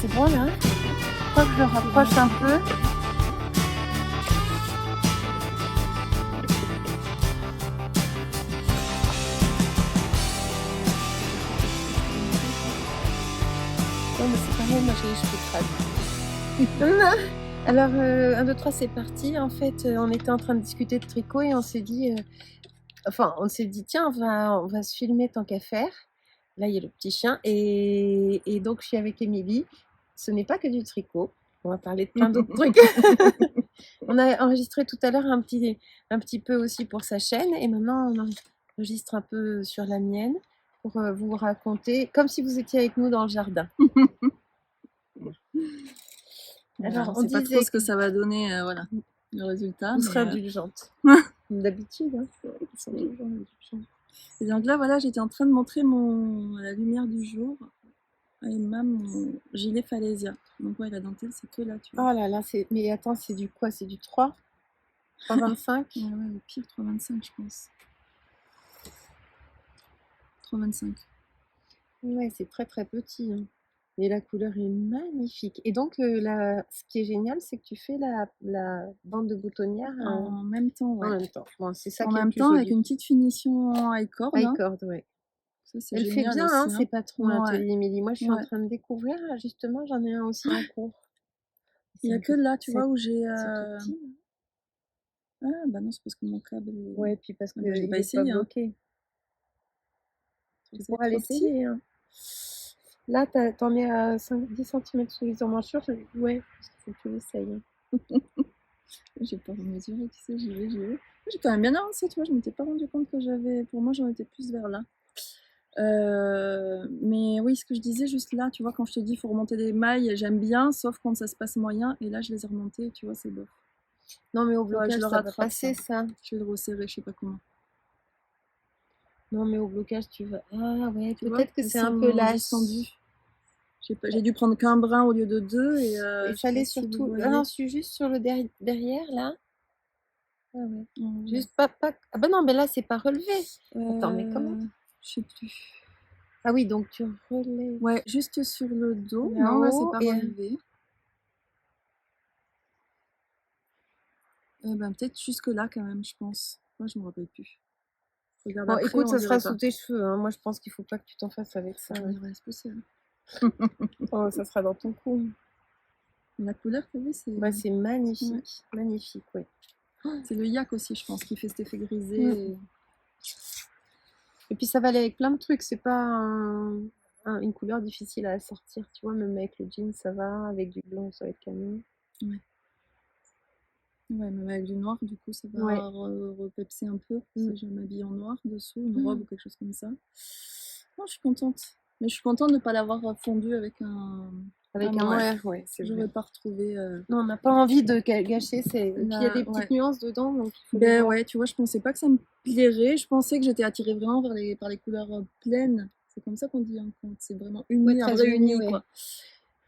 C'est bon là? Je crois que je le rapproche un peu. Non mais c'est pareil, moi j'ai les cheveux crades. Alors 1, 2, 3 c'est parti. En fait on était en train de discuter de tricot et on s'est dit on s'est dit tiens on va se filmer tant qu'à faire. Là il y a le petit chien et donc je suis avec Émilie. Ce n'est pas que du tricot. On va parler de plein d'autres trucs. On a enregistré tout à l'heure un petit peu aussi pour sa chaîne et maintenant on enregistre un peu sur la mienne pour vous raconter comme si vous étiez avec nous dans le jardin. Alors on sait pas trop ce que ça va donner, voilà, le résultat. Vous serez indulgente. D'habitude, hein. Ils sont toujours indulgents. Et donc là, voilà, j'étais en train de montrer la lumière du jour à Emma mon gilet Falaisia. Donc ouais, la dentelle, c'est que là, tu vois. Oh là là, mais attends, c'est du quoi? C'est du 3? 3,25? Ouais, le pire, 3,25 je pense. 3,25. Ouais, c'est très très petit. Hein. Et la couleur est magnifique. Et donc, ce qui est génial, c'est que tu fais la bande de boutonnière en même temps. Ouais. En même temps. Bon, c'est ça en qui est même le plus temps, joli. avec une petite finition high cord. High cord, ouais. Ça, c'est Elle fait bien, aussi, hein, c'est pas trop l'atelier ouais. Émilie. Moi, je suis en train de découvrir, justement, j'en ai un aussi en cours. Il n'y a que là, tu vois, où j'ai... C'est tout petit. Ah, bah non, c'est parce que mon câble est... Ouais, puis parce que je l'ai il pas est essayé, pas bloqué. Tu pourras trop l'essayer. Hein. Là, t'en es à 10 cm sous les emmanchures. Ouais, parce qu'il faut que tu l'essayes. J'ai pas mesuré, tu sais, j'y vais. J'ai quand même bien avancé, tu vois, je m'étais pas rendu compte que j'avais... Pour moi, j'en étais plus vers là. Mais oui, ce que je disais juste là, tu vois, quand je te dis il faut remonter des mailles, j'aime bien, sauf quand ça se passe moyen. Et là, je les ai remontées, tu vois, c'est bof. Non, mais au blocage, ça va passer, ça. Je vais le resserrer, je sais pas comment. Non, mais au blocage, tu vas... Ah ouais, peut-être que c'est un peu lâche. J'ai dû prendre qu'un brin au lieu de 2. Et il fallait surtout... Ah non, je suis juste sur le derrière, là. Ah ouais. Juste pas... Ah bah non, mais là, c'est pas relevé. Attends, mais comment? Je sais plus. Ah oui, donc tu relèves. Ouais, juste sur le dos. Non, là, c'est pas relevé. Peut-être jusque là, quand même, je pense. Moi, je me rappelle plus. Regarde bon, après, écoute, ça sera sous tes cheveux. Hein. Moi, je pense qu'il faut pas que tu t'en fasses avec ça. C'est possible. Oh, ça sera dans ton cou. La couleur, tu as vu, c'est... Bah, c'est magnifique. Ouais. Magnifique, ouais. C'est le yak aussi, je pense, qui fait cet effet grisé. Et puis, ça va aller avec plein de trucs. C'est pas une couleur difficile à sortir. Tu vois, même avec le jean, ça va. Avec du blanc, ça va être canon. Ouais. Ouais, même avec du noir, du coup, ça va repepser un peu. Si je m'habille en noir dessous, une robe ou quelque chose comme ça. Non, je suis contente. Mais je suis contente de ne pas l'avoir fondu avec un... Avec un mohair, ouais. J'aurais pas retrouvé... Non, on n'a pas envie de gâcher. Et puis, il y a des petites nuances dedans, donc il faut ben ouais, tu vois, je pensais pas que ça me plairait. Je pensais que j'étais attirée vraiment par les couleurs pleines. C'est comme ça qu'on dit, hein, quand c'est vraiment uni, un vrai uni, quoi.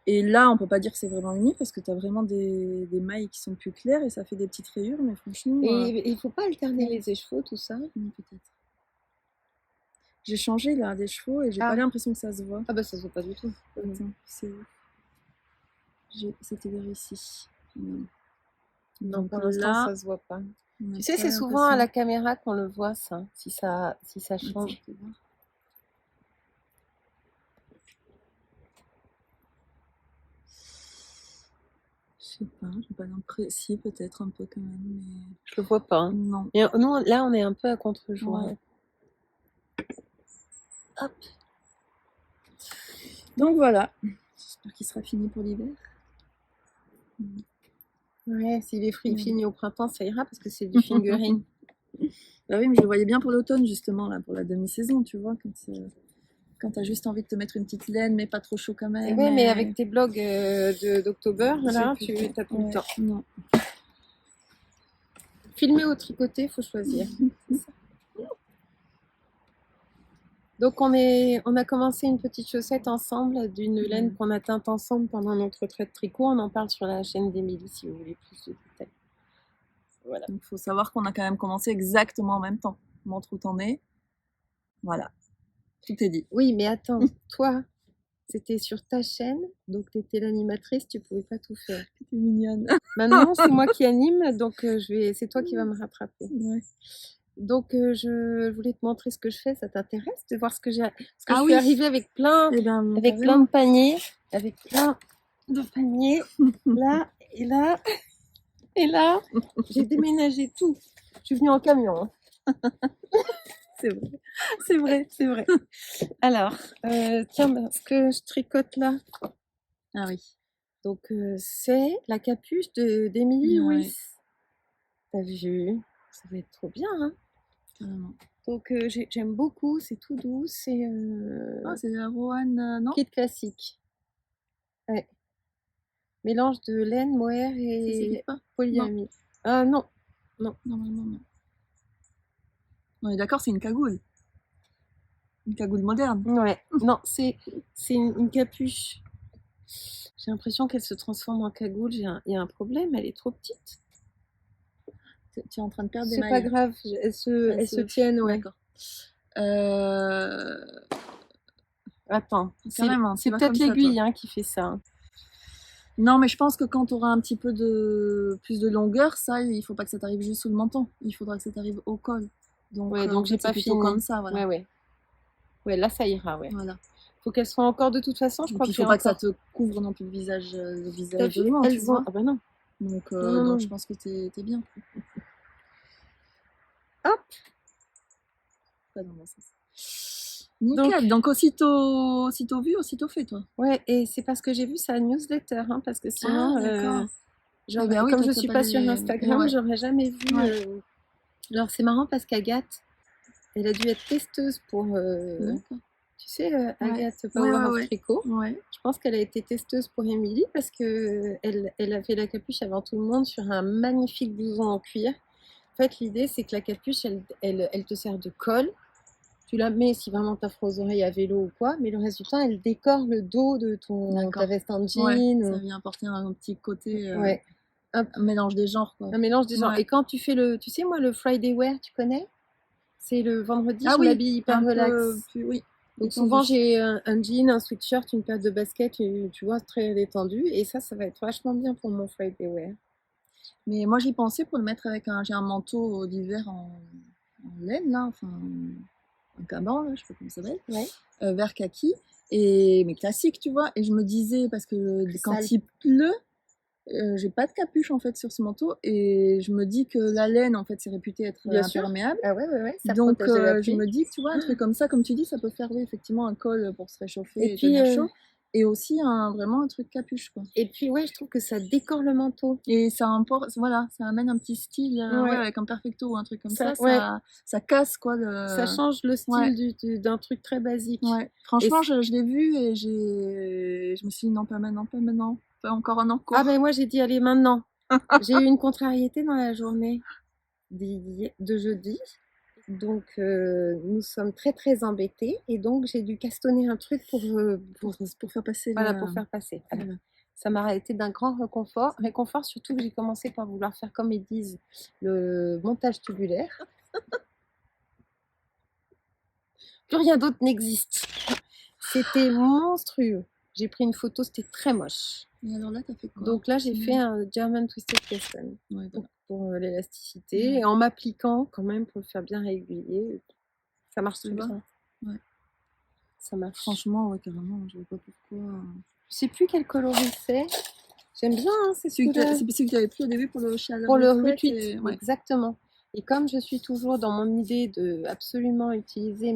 Et là, on peut pas dire que c'est vraiment uni parce que tu as vraiment des mailles qui sont plus claires et ça fait des petites rayures, mais franchement... Et il faut pas alterner les écheveaux, tout ça? Oui, peut-être. J'ai changé là d'écheveau et j'ai pas l'impression que ça se voit. Ah bah ça se voit pas du tout. Attends, c'était vers ici. Non, pour l'instant ça se voit pas. Tu sais, c'est souvent à la caméra qu'on le voit, ça, si ça change. Je sais pas, j'ai pas l'impression. Si, peut-être un peu quand même, mais... Je le vois pas. Hein. Non. Et nous, là, on est un peu à contre-jour. Ouais. Hop. Donc voilà. J'espère qu'il sera fini pour l'hiver. Ouais, s'il est fini au printemps, ça ira parce que c'est du fingering. Bah oui, mais je le voyais bien pour l'automne, justement, là, pour la demi-saison, tu vois, quand t'as juste envie de te mettre une petite laine, mais pas trop chaud quand même. Ouais, mais avec tes blogs d'octobre, là, tu as tout le temps. Non. Filmer ou tricoter, faut choisir. Donc on a commencé une petite chaussette ensemble d'une laine qu'on a teinte ensemble pendant notre retraite tricot. On en parle sur la chaîne d'Émilie si vous voulez plus de détails. Voilà. Donc il faut savoir qu'on a quand même commencé exactement en même temps. Montre où t'en es. Voilà. Tout est dit. Oui, mais attends, toi, C'était sur ta chaîne, donc tu étais l'animatrice, tu pouvais pas tout faire. T'es mignonne. Maintenant, c'est moi qui anime, donc c'est toi qui vas me rattraper. Ouais. Donc je voulais te montrer ce que je fais, ça t'intéresse de voir ce que j'ai... Parce que Ah je oui. suis arrivée avec plein, Eh ben, avec plein de paniers, avec plein de paniers, là et là et là. J'ai déménagé tout. Je suis venue en camion. Hein. C'est vrai, c'est vrai, c'est vrai. Alors, tiens, ben, ce que je tricote là, Ah oui. donc c'est la capuche d'Emily Ouais. Louis. T'as vu? Ça va être trop bien, hein? Carrément. Donc j'aime beaucoup, c'est tout doux, c'est Ah, c'est la Roanne, non? kit classique. Ouais. Mélange de laine, mohair Ça et s'équipe pas? polyamide. Ah non, non. Normalement, non. On est d'accord, c'est une cagoule. Une cagoule moderne. Ouais, non, c'est une capuche. J'ai l'impression qu'elle se transforme en cagoule. Il y a un problème, elle est trop petite. Tu es en train de perdre des C'est mailles. pas grave, elles se tiennent, ouais. D'accord. Attends, Carrément, c'est pas peut-être comme ça, l'aiguille toi. hein, qui fait ça. Hein. Non, mais je pense que quand tu auras un petit peu plus de longueur, ça, il faut pas que ça t'arrive juste sous le menton. Il faudra que ça t'arrive au col. Donc, Ouais, donc j'ai pas fini. comme ça, voilà. Ouais, ouais. Ouais, là ça ira, ouais. Voilà. Faut qu'elles soient encore de toute façon, je crois. Et puis il faut pas que ça te couvre non plus le visage devant, tu vois. Ah bah non. Donc, non. donc je pense que t'es bien. Hop. Pas dans mon sens. Nickel. Donc aussitôt vu, aussitôt fait, toi. Ouais, et c'est parce que j'ai vu sa newsletter, hein, parce que sinon, Eh ben oui, comme toi, je suis pas sur Instagram, ouais. j'aurais jamais vu. Ouais. Alors c'est marrant parce qu'Agathe, elle a dû être testeuse pour. Tu sais, Agathe Power of Tricot. Ouais. Je pense qu'elle a été testeuse pour Emily parce que elle a fait la capuche avant tout le monde sur un magnifique blouson en cuir. En fait, l'idée c'est que la capuche, elle te sert de col. Tu la mets si vraiment t'as froid aux oreilles à vélo ou quoi, mais le reste du temps, elle décore le dos de ta veste en jean. Ouais, ça vient apporter un petit côté, ouais. un mélange des genres, quoi. Un mélange des genres. Ouais. Et quand tu fais tu sais, moi, le Friday wear, tu connais? C'est le vendredi, je m'habille hyper relax. Oui. Donc souvent, j'ai un jean, un sweatshirt, une paire de baskets, tu vois, très détendu. Et ça va être vachement bien pour mon Friday wear. Mais moi, j'y pensais pour le mettre avec j'ai un manteau d'hiver en laine, là, enfin... un caban, là, je sais pas comment ça s'appelle, vert kaki, mais classique, tu vois. Et je me disais, parce que quand il pleut, j'ai pas de capuche en fait sur ce manteau, et je me dis que la laine en fait c'est réputé être imperméable. Ah ouais, ça donc je me dis que tu vois, un truc comme ça, comme tu dis, ça peut faire effectivement un col pour se réchauffer et tenir chaud. Et aussi vraiment un truc capuche, quoi. Et puis ouais, je trouve que ça décore le manteau. Et ça voilà, ça amène un petit style avec un perfecto ou un truc comme ça, ça casse quoi. Ça change le style d'un truc très basique. Ouais. Franchement, je l'ai vu et je me suis dit non, pas maintenant, pas encore un an. Ah ben moi j'ai dit allez maintenant. J'ai eu une contrariété dans la journée de jeudi. Donc, nous sommes très, très embêtés. Et donc, j'ai dû castonner un truc pour faire passer. Voilà, pour faire passer. Voilà. Ça m'a été d'un grand réconfort. Surtout que j'ai commencé par vouloir faire, comme ils disent, le montage tubulaire. Plus rien d'autre n'existe. C'était monstrueux. J'ai pris une photo, c'était très moche. Et alors là, t'as fait quoi? Donc là, j'ai fait un German Twisted Custom. Ouais, voilà. Pour l'élasticité, et en m'appliquant quand même pour le faire bien régulier. Ça marche très bien. Ouais. Ça marche. Franchement, ouais, carrément, je ne vois pas pourquoi. Je sais plus quel coloris c'est. J'aime bien, hein, c'est celui que tu avais pris au début pour le chaleur. Pour le retweet, exactement. Et comme je suis toujours dans mon idée de absolument utiliser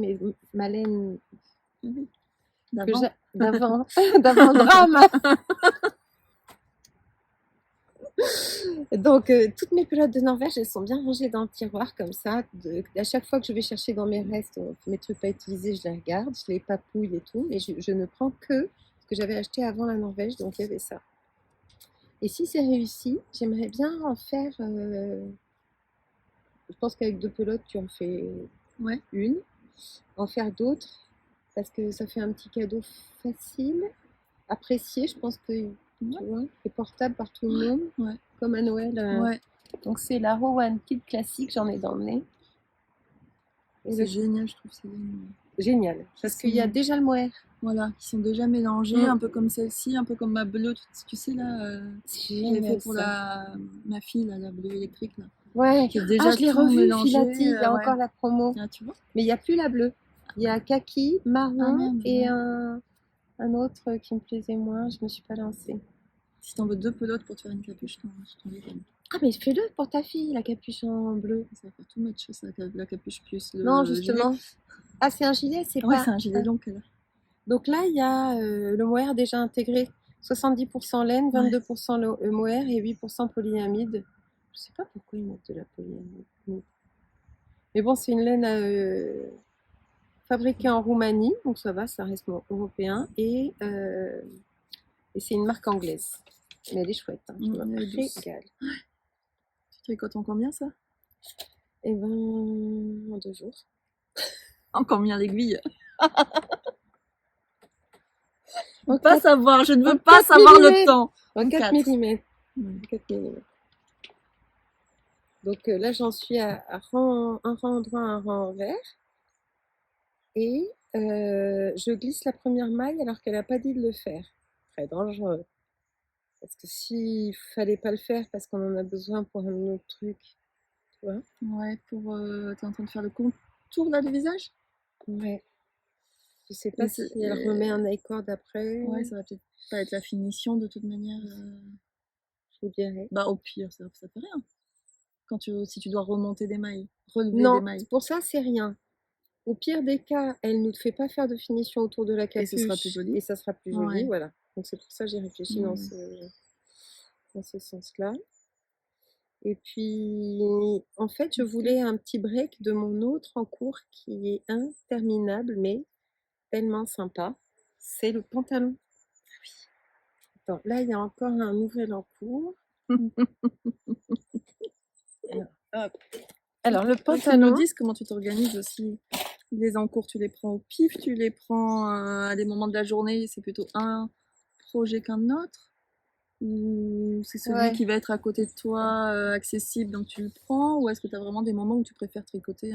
ma laine d'avant le drame. Donc, toutes mes pelotes de Norvège, elles sont bien rangées dans le tiroir comme ça. À chaque fois que je vais chercher dans mes restes, mes trucs pas utilisés, je les regarde, je les papouille et tout. Et je ne prends que ce que j'avais acheté avant la Norvège, donc il y avait ça. Et si c'est réussi, j'aimerais bien en faire... je pense qu'avec 2 pelotes, tu en fais une. En faire d'autres, parce que ça fait un petit cadeau facile, apprécié, je pense que... Tu vois, et portable par tout le monde, comme à Noël. Donc c'est la Rowan Kit classique, j'en ai dans le nez. C'est génial, je trouve. Génial, parce qu'il y a déjà le mohair. Voilà, qui sont déjà mélangées, un peu comme celle-ci, un peu comme ma bleue, tu sais là, j'avais fait pour ma fille, là, la bleue électrique là. Ouais, qui est déjà je l'ai tout revue, mélangé. Filati, il y a Ouais. encore la promo. Ah, tu vois. Mais il n'y a plus la bleue. Il y a kaki, marron merde, et ouais. un autre qui me plaisait moins, je me suis pas lancée. Si t'en veux 2 pelotes pour te faire une capuche, je t'en les donne. Ah, mais fais-le pour ta fille, la capuche en bleu. Ça va faire tout match, ça, la capuche plus le Non, justement. gilet. Ah, c'est un gilet, c'est Ouais, pas... c'est un gilet long qu'elle a. Donc là, il y a le mohair déjà intégré. 70% laine, 22% le mohair et 8% polyamide. Je sais pas pourquoi ils mettent de la polyamide. Mais bon, c'est une laine fabriquée en Roumanie, donc ça va, ça reste européen. Et c'est une marque anglaise. Mais elle est chouette, hein, je me régale. Tu tricotes en combien ça? Eh ben, en 2 jours. En combien l'aiguille? Je ne veux pas savoir, je ne veux pas savoir le temps. En 4 mm. 4 mm. Donc là, j'en suis à un rang droit, un rang envers. Et je glisse la première maille alors qu'elle n'a pas dit de le faire. Très dangereux. Parce que s'il fallait pas le faire parce qu'on en a besoin pour un autre truc, tu vois. Ouais, pour... t'es en train de faire le contour là du visage? Ouais. Je sais pas si elle remet un i-cord après. Ouais, ça va peut-être pas être la finition de toute manière. Je vous dirais. Bah au pire, ça fait rien. Si tu dois remonter des mailles, relever Non, des mailles. pour ça, c'est rien. Au pire des cas, elle ne fait pas faire de finition autour de la capuche. Et ce sera plus joli. Et ça sera plus joli, voilà. Donc c'est pour ça que j'ai réfléchi dans ce sens-là. Et puis, en fait, je voulais un petit break de mon autre en cours qui est interminable, mais tellement sympa. C'est le pantalon. Oui. Attends, là, il y a encore un nouvel en cours. Alors, le pantalon... Tu me dises comment tu t'organises aussi. Les encours, tu les prends au pif, tu les prends à des moments de la journée, c'est plutôt un projet qu'un autre? Ou c'est celui qui va être à côté de toi, accessible, donc tu le prends? Ou est-ce que tu as vraiment des moments où tu préfères tricoter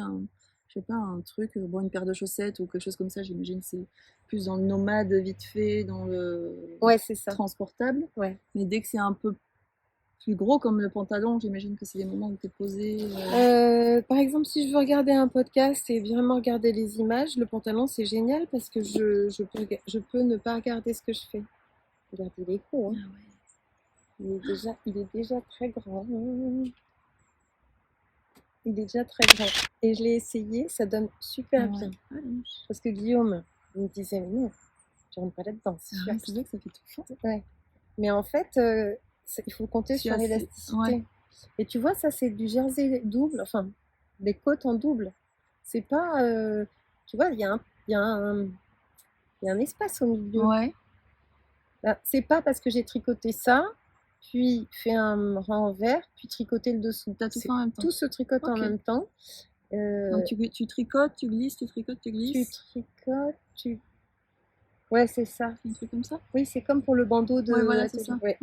je sais pas, un truc, bon, une paire de chaussettes ou quelque chose comme ça, j'imagine c'est plus dans le nomade vite fait, dans le c'est ça. transportable. Ouais. Mais dès que c'est un peu plus gros comme le pantalon, j'imagine que c'est des moments où tu es posé. Par exemple, si je veux regarder un podcast et vraiment regarder les images, le pantalon c'est génial parce que je peux ne pas regarder ce que je fais. Regardez, il est gros, hein. Il est déjà très grand. Il est déjà très grand. Et je l'ai essayé, ça donne super bien. Parce que Guillaume, il me disait, mais non, tu rentres pas là-dedans. C'est vrai que ça fait tout fort. Ouais. Mais en fait, il faut compter sur l'élasticité. Ouais. Et tu vois, ça c'est du jersey double, enfin, des côtes en double. C'est pas... tu vois, il y a un espace au milieu. Ouais. Bah, c'est pas parce que j'ai tricoté ça, puis fait un rang envers, puis tricoter le dessous. T'as tout fait en même temps. Tout se tricote en même temps. Donc tu tricotes, tu glisses, tu tricotes, tu glisses. Tu tricotes, Ouais, c'est ça. Un truc comme ça? Oui, c'est comme pour le bandeau de... Ouais, voilà, c'est ça. Ouais.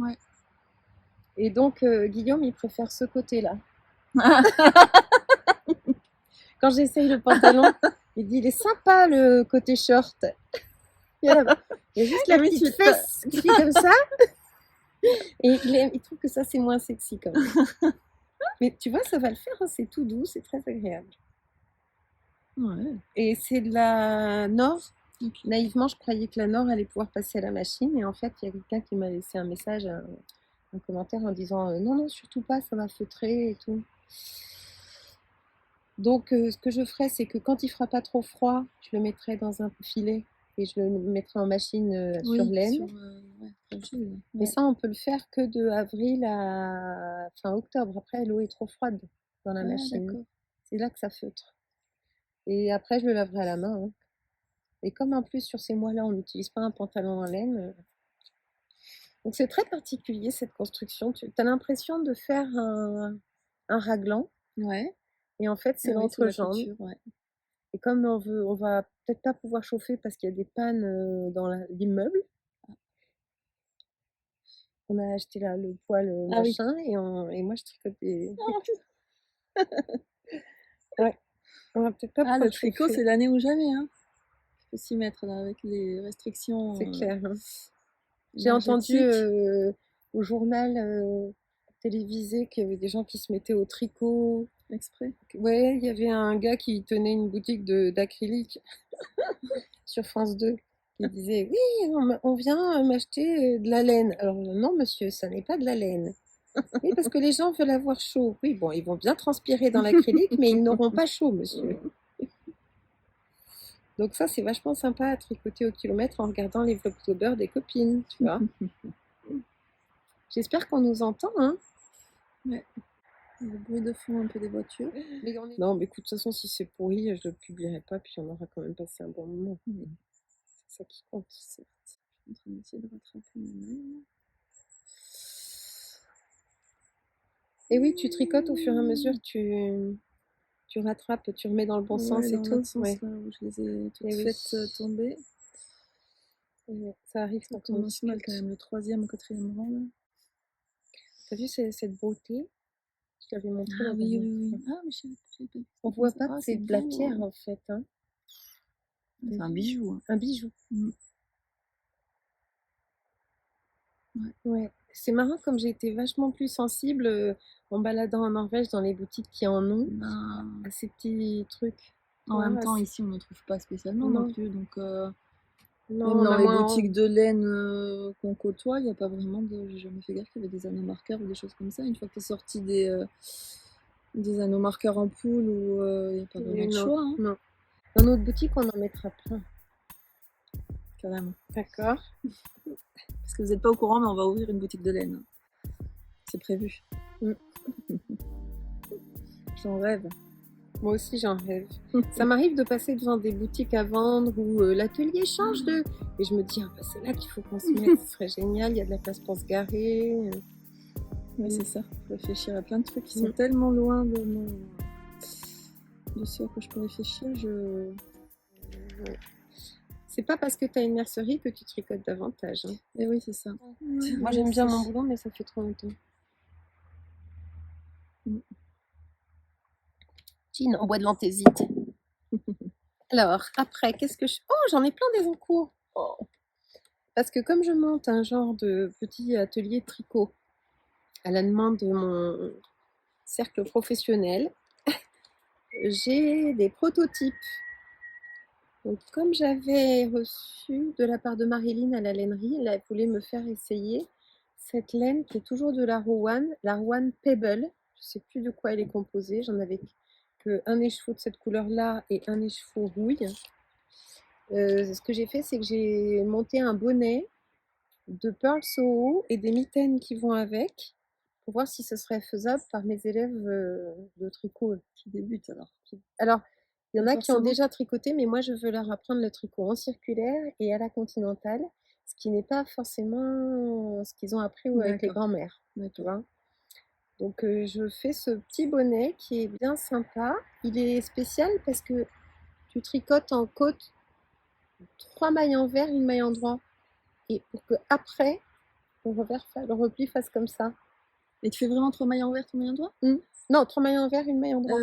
Et donc, Guillaume, il préfère ce côté-là. Quand j'essaye le pantalon, il dit, il est sympa le côté short. Il y a juste la petite fesse qui fait comme ça. Et il trouve que ça, c'est moins sexy quand même. Mais tu vois, ça va le faire, hein, c'est tout doux, c'est très agréable. Ouais. Et c'est de la Nord. Okay. Naïvement, je croyais que la Nord allait pouvoir passer à la machine. Et en fait, il y a quelqu'un qui m'a laissé un message, un commentaire en disant non, non, surtout pas, ça va feutrer et tout. Donc, ce que je ferai, c'est que quand il fera pas trop froid, je le mettrai dans un filet et je le mettrai en machine sur laine. Mais ça, on peut le faire que de avril à fin octobre. Après, l'eau est trop froide dans la machine. C'est là que ça feutre. Et après, je le laverai à la main. Hein. Et comme en plus, sur ces mois-là, on n'utilise pas un pantalon en laine. Donc, c'est très particulier, cette construction. Tu as l'impression de faire un raglan. Ouais. Et en fait, c'est l'entrejambe. Ouais. Et comme on va peut-être pas pouvoir chauffer parce qu'il y a des pannes dans l'immeuble. On a acheté là le poêle machin et moi je tricote des... Ouais. On va peut-être pas le tricot, c'est l'année ou jamais, hein. Faut s'y mettre là avec les restrictions C'est clair. Hein. J'ai entendu au journal télévisé qu'il y avait des gens qui se mettaient au tricot. Exprès. Ouais, il y avait un gars qui tenait une boutique d'acrylique sur France 2. Il disait oui, on vient m'acheter de la laine. Alors non monsieur, ça n'est pas de la laine. Oui, parce que les gens veulent avoir chaud. Oui, bon, ils vont bien transpirer dans l'acrylique, mais ils n'auront pas chaud, monsieur. Donc ça, c'est vachement sympa à tricoter au kilomètre en regardant les vlogtober des copines, tu vois. J'espère qu'on nous entend, hein. Ouais. Le bruit de fond un peu des voitures. Non, mais écoute, de toute façon, si c'est pourri, je le publierai pas, puis on aura quand même passé un bon moment. C'est ça qui compte, certes. Je suis en train d'essayer de rattraper mes mails. Et oui, tu tricotes au fur et à mesure, tu rattrapes, tu remets dans le bon sens et tout. Sens, là, où je les ai toutes faites tomber. Ça arrive quand on commence mal quand même, le 3e ou 4e rang. Là. T'as vu cette beauté? Je l'avais montré. Ah oui, oui. Ah, mais on voit pas que c'est de la pierre en fait. Hein. C'est un bijou. Hein. Un bijou. Ouais. C'est marrant comme j'ai été vachement plus sensible en baladant en Norvège dans les boutiques qui en ont à ces petits trucs. En même temps, ici on n'en trouve pas spécialement non plus. Donc, non, même dans les boutiques de laine qu'on côtoie, il n'y a pas vraiment de. J'ai jamais fait gaffe qu'il y avait des anneaux marqueurs ou des choses comme ça. Une fois que tu es sorti des anneaux marqueurs en poule, il n'y a pas vraiment de choix. Hein. Non. Dans notre boutique, on en mettra plein. Carrément. D'accord. Parce que vous n'êtes pas au courant, mais on va ouvrir une boutique de laine. C'est prévu. J'en rêve. Moi aussi, j'en rêve. Ça m'arrive de passer devant des boutiques à vendre où l'atelier change de... Et je me dis, c'est là qu'il faut qu'on se mette, ce serait génial, il y a de la place pour se garer. Oui, c'est ça. Faut réfléchir à plein de trucs qui sont tellement loin de ce à quoi je peux réfléchir. C'est pas parce que tu as une mercerie que tu tricotes davantage. Hein. Et oui, c'est ça. Moi, j'aime bien mon boulot, mais ça fait trop longtemps. Jean, on boit de l'anthésite. Alors, après, qu'est-ce que je... Oh, j'en ai plein des en cours. Oh. Parce que comme je monte un genre de petit atelier de tricot à la demande de mon cercle professionnel, j'ai des prototypes. Donc, comme j'avais reçu de la part de Marilyn à la lainerie, elle voulait me faire essayer cette laine qui est toujours de la Rowan Pebble. Je ne sais plus de quoi elle est composée. J'en avais qu'un écheveau de cette couleur-là et un écheveau rouille. Ce que j'ai fait, c'est que j'ai monté un bonnet de Pearl Soho et des mitaines qui vont avec pour voir si ce serait faisable par mes élèves de tricot qui débutent. Alors, il y en a qui ont déjà tricoté, mais moi, je veux leur apprendre le tricot en circulaire et à la continentale, ce qui n'est pas forcément ce qu'ils ont appris avec les grands-mères. Tu vois. Donc, je fais ce petit bonnet qui est bien sympa. Il est spécial parce que tu tricotes en côte 3 mailles envers, une maille endroit. Et pour que après, le repli fasse comme ça. Et tu fais vraiment 3 mailles envers, 3 mailles endroit Non, 3 mailles envers, une maille endroit.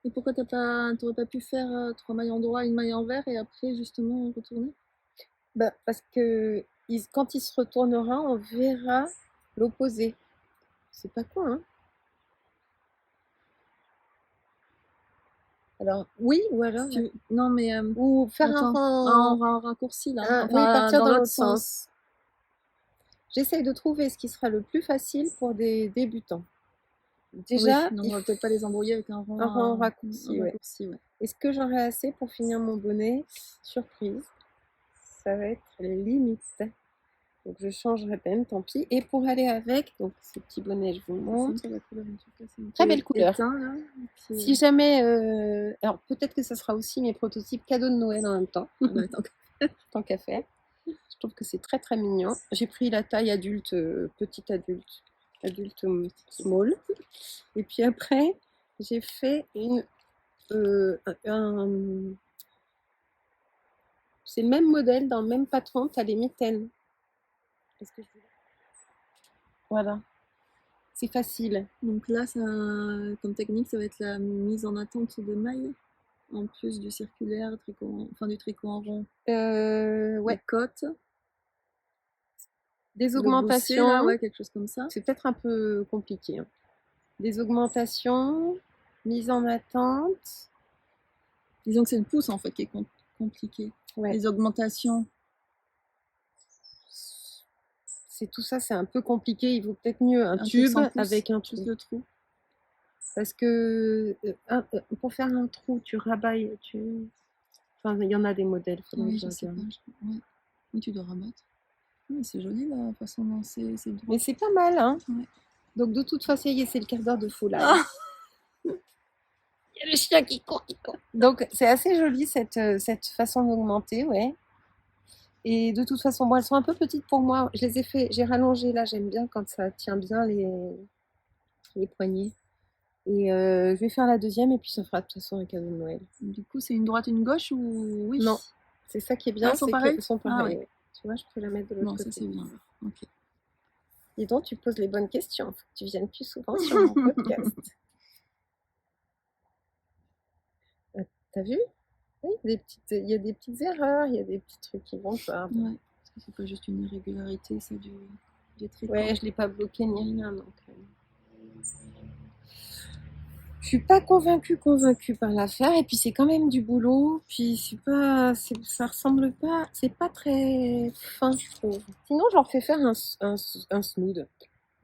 Et pourquoi t'aurais pas pu faire 3 mailles endroit, une maille envers et après justement retourner? Parce que quand il se retournera, on verra l'opposé. C'est pas quoi, hein? Alors, oui, ou alors... Non, mais... ou faire un raccourci, là. Oui, partir dans l'autre sens. J'essaye de trouver ce qui sera le plus facile pour des débutants. Déjà, on va peut-être pas les embrouiller avec un rang raccourci. Ouais. Est-ce que j'aurai assez pour finir mon bonnet? Surprise. Ça va être limite. Donc je changerai peine, tant pis. Et pour aller avec, donc ce petit bonnet, je vous montre. Très belle couleur. Si jamais, alors peut-être que ça sera aussi mes prototypes cadeaux de Noël en même temps. Tant qu'à faire. Je trouve que c'est très très mignon. J'ai pris la taille adulte, petite adulte small. Et puis après, j'ai fait c'est le même modèle, dans le même patron, tu as les mitaines. Voilà. C'est facile. Donc là, comme technique, ça va être la mise en attente de mailles en plus du circulaire, du tricot en rond. Ouais. Les côtes. Des Le gousset, là, augmentations, ouais, quelque chose comme ça. c'est peut-être un peu compliqué. Hein. Des augmentations, mise en attente. Disons que c'est le pouce en fait qui est compliqué. Ouais. Les augmentations. C'est tout ça, c'est un peu compliqué. Il vaut peut-être mieux un truc tube sans pouce, avec un trou. juste le trou. Parce que pour faire un trou, tu rabailles, Enfin, il y en a des modèles. Oui, je sais pas. Ouais. Oui, tu dois rabattre. Oui, c'est joli la façon dont c'est droit. Mais c'est pas mal, hein. Ouais. Donc de toute façon, c'est le quart d'heure de foulard. Ah Il y a le chien qui court. Donc c'est assez joli cette façon d'augmenter, ouais. Et de toute façon, bon, elles sont un peu petites pour moi. Je les ai fait, j'ai rallongé là, j'aime bien quand ça tient bien les poignets. Et je vais faire la deuxième et puis ça fera de toute façon un cadeau de Noël. Du coup, c'est une droite, une gauche ou oui? Non, c'est ça qui est bien, elles sont c'est pareilles. qu'elles sont pareilles. Ah, ouais. Tu vois, je peux la mettre de l'autre côté. Non, ça c'est bien. Ok. Dis donc, tu poses les bonnes questions. Faut que tu viennes plus souvent sur mon podcast. T'as vu? Oui, il y a des petites erreurs, il y a des petits trucs qui vont pas. Ouais, parce que c'est pas juste une irrégularité, c'est du tricot. Ouais, je l'ai pas bloqué ni rien, donc... Je suis pas convaincue par l'affaire, et puis c'est quand même du boulot, puis ça ressemble pas, c'est pas très fin, je trouve. Sinon, j'en fais faire un snood.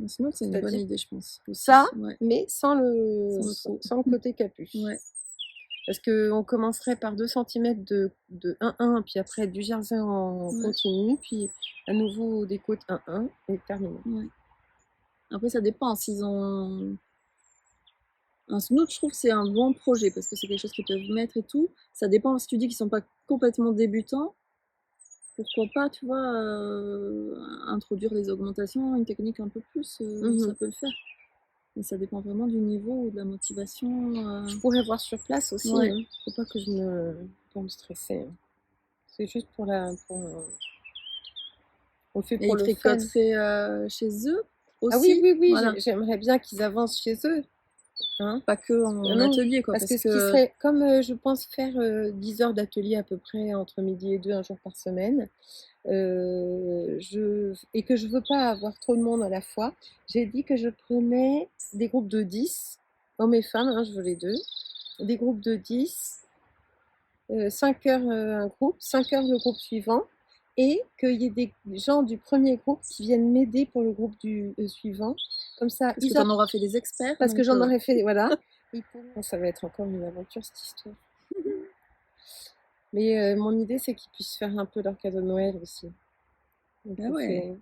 Un snood, c'est une bonne idée, je pense. Aussi. Ça, ouais. mais sans le côté capuche. Ouais. Parce qu'on commencerait par 2 cm de 1-1, puis après du jersey en continu, puis à nouveau des côtes 1-1, et terminé. Ouais. Après, ça dépend. S'ils ont un snood, je trouve que c'est un bon projet, parce que c'est quelque chose qu'ils peuvent mettre et tout. Ça dépend, si tu dis qu'ils sont pas complètement débutants, pourquoi pas, tu vois, introduire les augmentations, une technique un peu plus, ça peut le faire. Mais ça dépend vraiment du niveau ou de la motivation. Je pourrais voir sur place aussi. Ouais. Hein. Faut pas que je me stresser. Hein. C'est juste pour on fait pour et le ils fun. tricoteraient chez eux aussi. Ah oui, voilà. J'aimerais bien qu'ils avancent chez eux. Hein, pas que en atelier, quoi. Parce que ce qui serait, comme je pense faire 10 heures d'atelier à peu près entre midi et 2, un jour par semaine, et que je veux pas avoir trop de monde à la fois, j'ai dit que je prenais des groupes de 10, hommes et femmes, hein, je veux les deux, des groupes de 10, 5 heures un groupe, 5 heures le groupe suivant, et qu'il y ait des gens du premier groupe qui viennent m'aider pour le groupe du suivant. Comme ça, parce que t'en auras fait des experts. Parce que j'en aurais fait, voilà. Ça va être encore une aventure, cette histoire. Mais mon idée, c'est qu'ils puissent faire un peu leur cadeau de Noël aussi. Donc,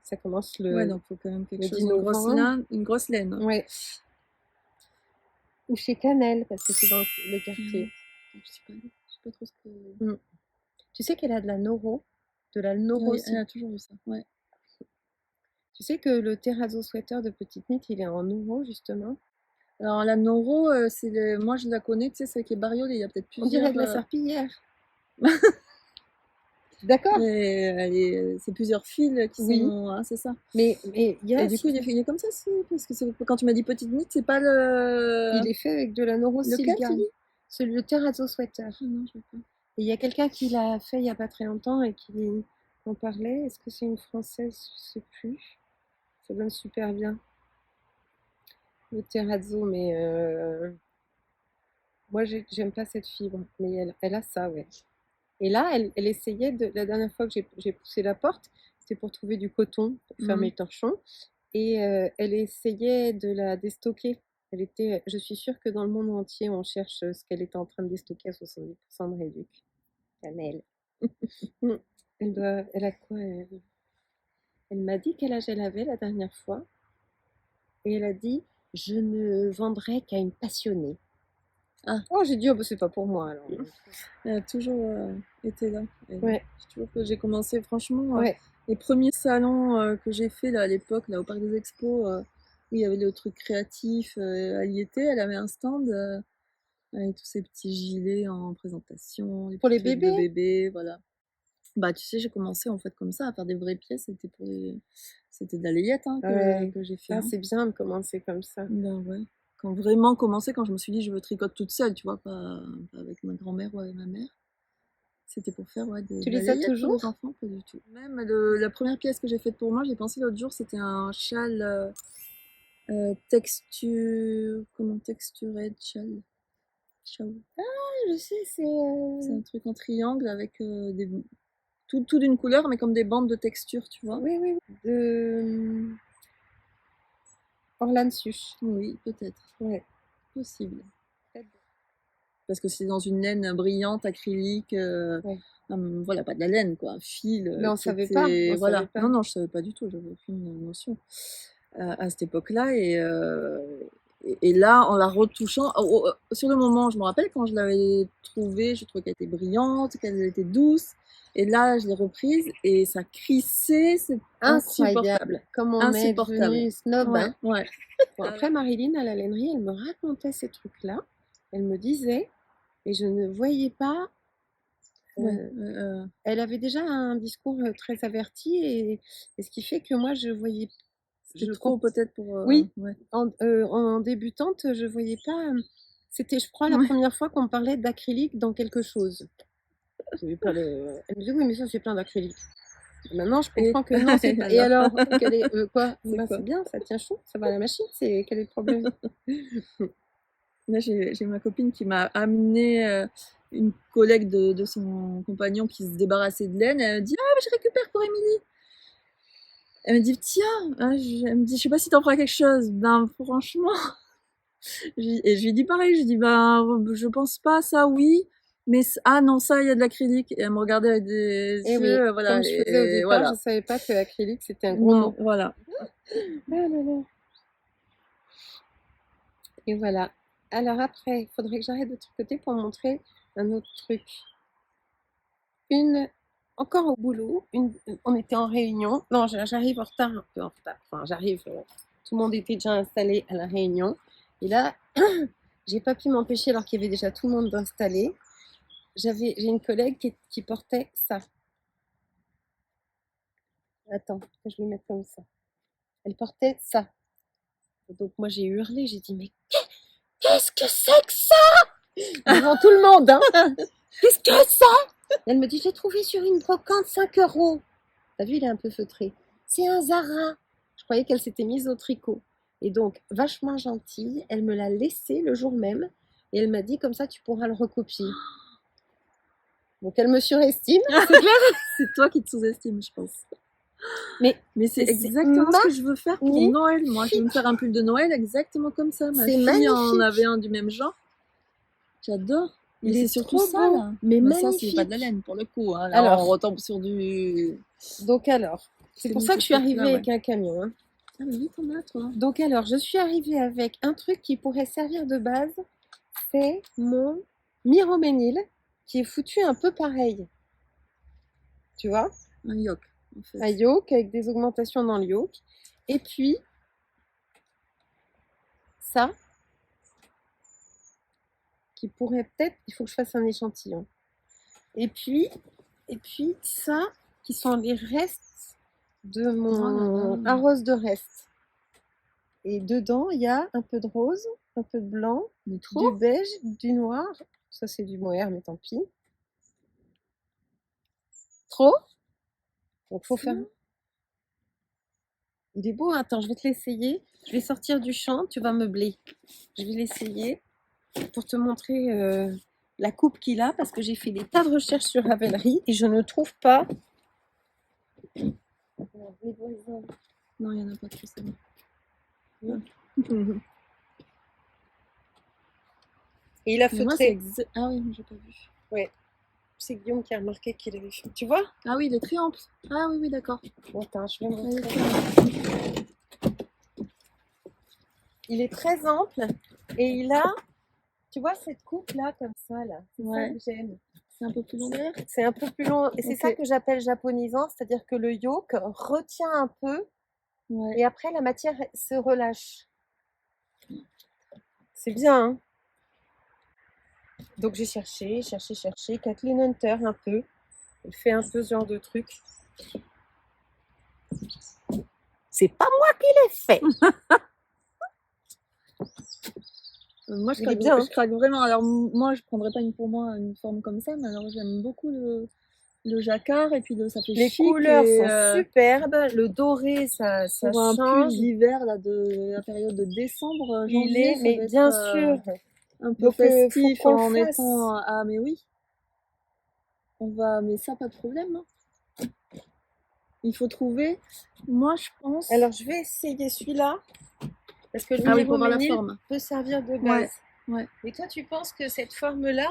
ça commence le. Ouais, donc il faut quand même quelque chose, une grosse laine. Ouais. Ou chez Canel, parce que c'est dans le quartier. Je sais pas trop ce que. Tu sais qu'elle a de la Noro. Oui, elle a toujours eu ça. Ouais. Tu sais que le terrazzo sweater de Petite Knit, il est en Noro, justement. Alors la Noro, moi je la connais, tu sais, celle qui est bariolée, il y a peut-être plusieurs. On dirait de la serpillière. D'accord. C'est plusieurs fils qui sont, hein, c'est ça. Mais il y a. Et du coup, il est comme ça, parce que quand tu m'as dit Petite Knit, c'est pas le. Il est fait avec de la Noro Silgan. C'est le terrazzo sweater. Ah non, je sais pas. Et il y a quelqu'un qui l'a fait il y a pas très longtemps et qui en parlait. Est-ce que c'est une française? Je sais plus. Ça donne super bien. Le terrazzo, mais moi j'aime pas cette fibre, mais elle a ça, ouais. Et là, elle essayait la dernière fois que j'ai poussé la porte, c'était pour trouver du coton pour faire mes torchons, et elle essayait de la déstocker. Je suis sûre que dans le monde entier, on cherche ce qu'elle était en train de déstocker à 70% de réduc. Canel. Elle a quoi Elle m'a dit quel âge elle avait la dernière fois. Et elle a dit, je ne vendrai qu'à une passionnée. Ah. Oh, j'ai dit, oh, bah, c'est pas pour moi alors. Elle a toujours été là. Ouais. Toujours que j'ai commencé, franchement, les premiers salons que j'ai fait là, à l'époque, là, au Parc des Expos, où il y avait le truc créatif, elle y était, elle avait un stand avec tous ces petits gilets en présentation. Pour les bébés. De bébés, voilà. Bah, tu sais, j'ai commencé en fait comme ça, à faire des vraies pièces. C'était de la layette que j'ai fait. Ah, c'est bien de commencer comme ça. Ben ouais. quand vraiment commencé, quand je me suis dit je veux tricoter toute seule, tu vois, pas avec ma grand-mère ou avec ma mère. C'était pour faire des Tu les as balayettes pour toujours? les enfants, pas du tout. Même la première pièce que j'ai faite pour moi, j'ai pensé l'autre jour, c'était un châle texture, comment textured châle. Ah, je sais, C'est un truc en triangle avec tout d'une couleur, mais comme des bandes de texture, tu vois. Oui, oui, oui. De Orlan Such. Oui, peut-être. Ouais. Possible. Parce que c'est dans une laine brillante, acrylique. Ouais. Voilà, pas de la laine, quoi, un fil. Mais on savait pas. On Voilà. savait pas. Non, je savais pas du tout, j'avais aucune notion à cette époque-là. Et là, en la retouchant, sur le moment, je me rappelle quand je l'avais trouvée, je trouvais qu'elle était brillante, qu'elle était douce. Et là, je l'ai reprise et ça crissait, c'est insupportable. Comme on est devenu snob. Ouais, hein. ouais. Bon, après, Marilyn, à la lainerie, elle me racontait ces trucs-là. Elle me disait, et je ne voyais pas. Elle avait déjà un discours très averti, et ce qui fait que moi, je voyais. C'était trop peut-être pour. Oui, ouais. en débutante, je voyais pas. C'était, je crois, la première fois qu'on parlait d'acrylique dans quelque chose. Je voyais pas le... Elle me disait, oui, mais ça, c'est plein d'acrylique. Maintenant, je comprends que non, c'est pas. Et alors, quoi c'est bien, ça tient chaud, ça va à la machine, quel est le problème? Là, j'ai ma copine qui m'a amené une collègue de son compagnon qui se débarrassait de laine. Elle me dit « Ah, mais je récupère pour Émilie !» Elle me dit « Tiens !» Elle me dit « Je sais pas si t'en feras quelque chose. » Ben, franchement... Et je lui dis pareil, je dis « Ben, je pense pas, ça, oui. » Mais ah non, ça, il y a de l'acrylique. Et elle me regardait avec des yeux, voilà. Comme je faisais au départ, voilà. Je savais pas que acrylique, c'était un gros mot. Voilà. Ah là là. Et voilà. Alors après, il faudrait que j'arrête de tricoter pour montrer un autre truc. Encore au boulot, on était en réunion. Non, j'arrive en retard, un peu en retard. Enfin, j'arrive, tout le monde était déjà installé à la réunion. Et là, j'ai pas pu m'empêcher, alors qu'il y avait déjà tout le monde installé. J'ai une collègue qui portait ça. Attends, je vais mettre comme ça. Elle portait ça. Donc moi j'ai hurlé, j'ai dit mais qu'est-ce que c'est que ça? Devant tout le monde, hein. Qu'est-ce que c'est ça? Elle me dit j'ai trouvé sur une brocante 5 €. T'as vu, il est un peu feutré. C'est un Zara. Je croyais qu'elle s'était mise au tricot. Et donc, vachement gentille, elle me l'a laissé le jour même. Et elle m'a dit comme ça tu pourras le recopier. Donc elle me surestime, c'est clair. C'est toi qui te sous-estimes, je pense. Mais c'est exactement ce que je veux faire pour Noël. Moi, je veux me faire un pull de Noël exactement comme ça. Ma fille en avait un du même genre. J'adore. Il est surtout ça, là. Mais ça, c'est pas de la laine, pour le coup. Hein. Là, alors, on retombe sur du... Donc alors, c'est pour ça que je suis arrivée avec un camion. Hein. Ah, mais oui, t'en as, toi. Donc alors, je suis arrivée avec un truc qui pourrait servir de base. C'est mon Miroménil, qui est foutu un peu pareil. Tu vois? Un yoke. En fait. Un yoke avec des augmentations dans le yoke. Et puis, ça, qui pourrait peut-être... Il faut que je fasse un échantillon. Et puis ça, qui sont les restes de mon arrose de reste. Et dedans, il y a un peu de rose, un peu de blanc, du beige, du noir. Ça, c'est du mohair, mais tant pis. Trop? Donc, faut faire... Il est beau, attends, je vais te l'essayer. Je vais sortir du champ, tu vas meubler. Je vais l'essayer pour te montrer la coupe qu'il a, parce que j'ai fait des tas de recherches sur Ravelry et je ne trouve pas... Non, il n'y en a pas trop, ça. Et il a feutré. Ah oui, j'ai pas vu. Ouais. C'est Guillaume qui a remarqué qu'il avait fait. Tu vois? Ah oui, il est très ample. Ah oui, oui, d'accord. Attends, je vais me montrer. Il est très ample et il a, tu vois, cette coupe là, comme ça, là. C'est ça que j'aime. C'est un peu plus long d'ailleurs. C'est un peu plus long. Et c'est ça que j'appelle japonisant, c'est-à-dire que le yoke retient un peu et après la matière se relâche. C'est bien, hein? Donc j'ai cherché. Kathleen Hunter un peu. Elle fait un peu ce genre de truc. C'est pas moi qui l'ai fait. Moi, Il est bien. je craque vraiment. Alors, moi, je prendrais pas pour moi une forme comme ça, mais alors j'aime beaucoup le jacquard et puis ça fait Les chic. couleurs et, sont superbes. Le doré, ça pour un pull change. d'hiver là, de la période de décembre, Il janvier, est, ça mais va bien être sûr. un peu Donc, faut festif qu'on le en fasse. étant. Ah, mais oui. Mais ça, pas de problème. Hein. Il faut trouver. Moi, je pense. Alors, je vais essayer celui-là. Parce que le Ah oui, numéro pour voir la ménil forme. peut servir de base. Ouais, ouais. Mais toi, tu penses que cette forme-là...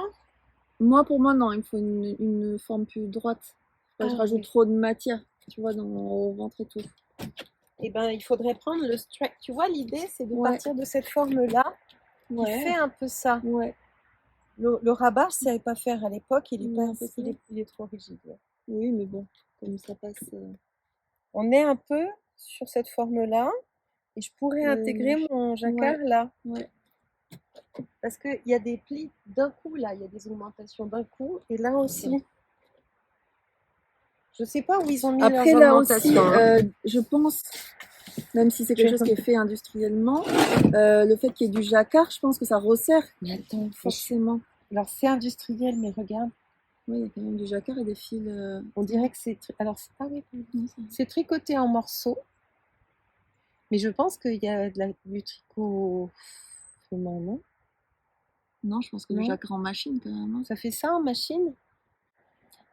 Pour moi, non. Il me faut une forme plus droite. Je rajoute trop de matière, tu vois, au ventre et tout. Eh ben, il faudrait prendre le straight. Tu vois, l'idée, c'est de partir de cette forme-là, qui fait un peu ça. Ouais. Le rabat, je ne savais pas faire à l'époque, il est trop rigide. Oui, mais bon, comme ça passe. On est un peu sur cette forme-là, et je pourrais intégrer mon jacquard là. Ouais. Parce qu'il y a des plis d'un coup, là, il y a des augmentations d'un coup, et là aussi. Je ne sais pas où ils ont mis leurs augmentations. Après, là aussi, je pense, même si c'est quelque chose qui est fait industriellement, le fait qu'il y ait du jacquard, je pense que ça resserre. Mais attends, forcément. Alors, c'est industriel, mais regarde. Oui, il y a quand même du jacquard et des fils. On dirait que c'est... Alors, c'est tricoté en morceaux. Mais je pense qu'il y a du tricot féminin, non? Non, je pense que le jacquard en machine, quand même. Hein. Ça fait ça en machine?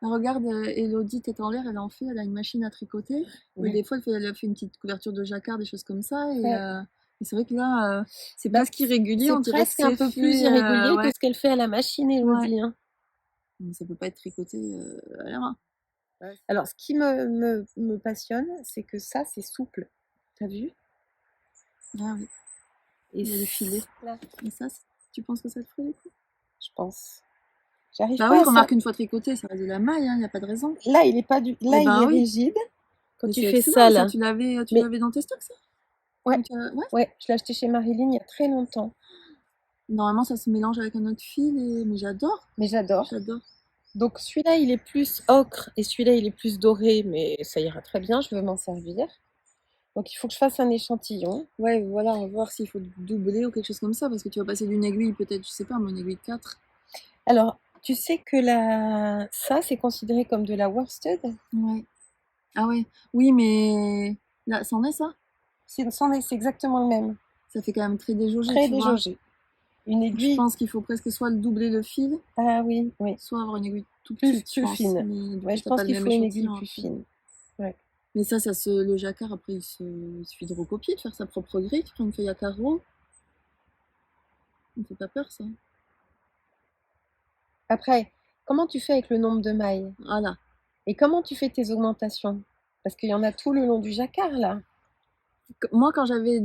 Regarde, Elodie tête en l'air, elle en fait, elle a une machine à tricoter. Ouais. Et des fois, elle a fait une petite couverture de jacquard, des choses comme ça. Et c'est vrai que là, c'est presque irrégulier. C'est presque un peu plus irrégulier que ce qu'elle fait à la machine, Elodie. Hein. Ça peut pas être tricoté à la main. Alors, ce qui me passionne, c'est que ça, c'est souple. T'as vu? Ah oui. Et il y a des filets. Et ça, tu penses que ça te ferait du coup? Je pense. J'arrive pas. Bah oui, remarque une fois tricoté, ça reste de la maille, il n'y a pas de raison. Là, il est pas du. Là, il est rigide. Quand tu fais ça, là. Tu l'avais dans tes stocks, ça? Ouais. Ouais, je l'ai acheté chez Marilyn il y a très longtemps. Normalement, ça se mélange avec un autre fil, mais j'adore. J'adore. Donc celui-là, il est plus ocre et celui-là, il est plus doré, mais ça ira très bien, je veux m'en servir. Donc il faut que je fasse un échantillon. Ouais, voilà, on va voir s'il faut doubler ou quelque chose comme ça, parce que tu vas passer d'une aiguille, peut-être, je sais pas, une aiguille 4. Alors, tu sais que ça, c'est considéré comme de la worsted? Ouais. Ah ouais. Oui, mais là, c'en est ça? C'est exactement le même. Ça fait quand même très déjaugé, très déjaugé. Une aiguille. Je pense qu'il faut presque soit doubler le fil. Ah oui, oui. Soit avoir une aiguille tout plus fine. Ouais, je pense qu'il faut une aiguille plus fine. Ouais. Mais le jacquard, après, il suffit de recopier, de faire sa propre grille. Tu prends une feuille à carreaux. Ça ne fait pas peur, ça. Après, comment tu fais avec le nombre de mailles? Voilà. Et comment tu fais tes augmentations? Parce qu'il y en a tout le long du jacquard, là. Moi, quand j'avais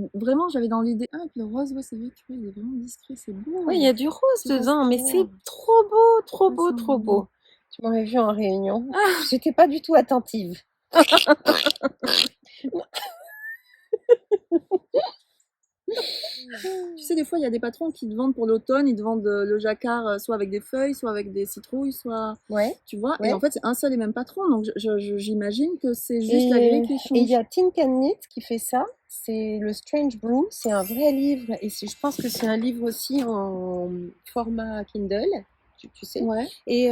dans l'idée. Ah, et puis le rose, ouais, c'est vrai, tu vois, il est vraiment discret, c'est beau. Oui, il y a du rose dedans, mais c'est trop beau, trop beau, trop beau. Tu m'aurais vu en réunion. J'étais pas du tout attentive. Tu sais, des fois, il y a des patrons qui te vendent pour l'automne, ils te vendent le jacquard soit avec des feuilles, soit avec des citrouilles, soit. Ouais. Tu vois, et en fait, c'est un seul et même patron, donc j'imagine que c'est juste la grille qui change. Et il y a Tin Can Knit qui fait ça, c'est le Strange Brew, c'est un vrai livre, et je pense que c'est un livre aussi en format Kindle, tu sais. Ouais. Et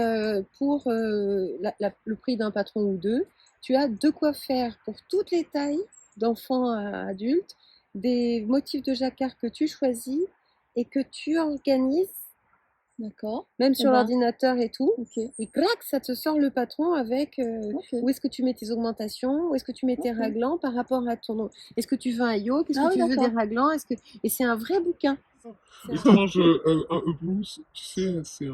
pour le prix d'un patron ou deux, tu as de quoi faire pour toutes les tailles, d'enfants à adultes, des motifs de jacquard que tu choisis et que tu organises. D'accord. Même sur l'ordinateur et tout. Okay. Et clac, ça te sort le patron avec où est-ce que tu mets tes augmentations, où est-ce que tu mets tes raglans par rapport à ton... Est-ce que tu veux un yoke, est-ce que tu veux des raglans, Et c'est un vrai bouquin. Étrange, un blues, tu sais, c'est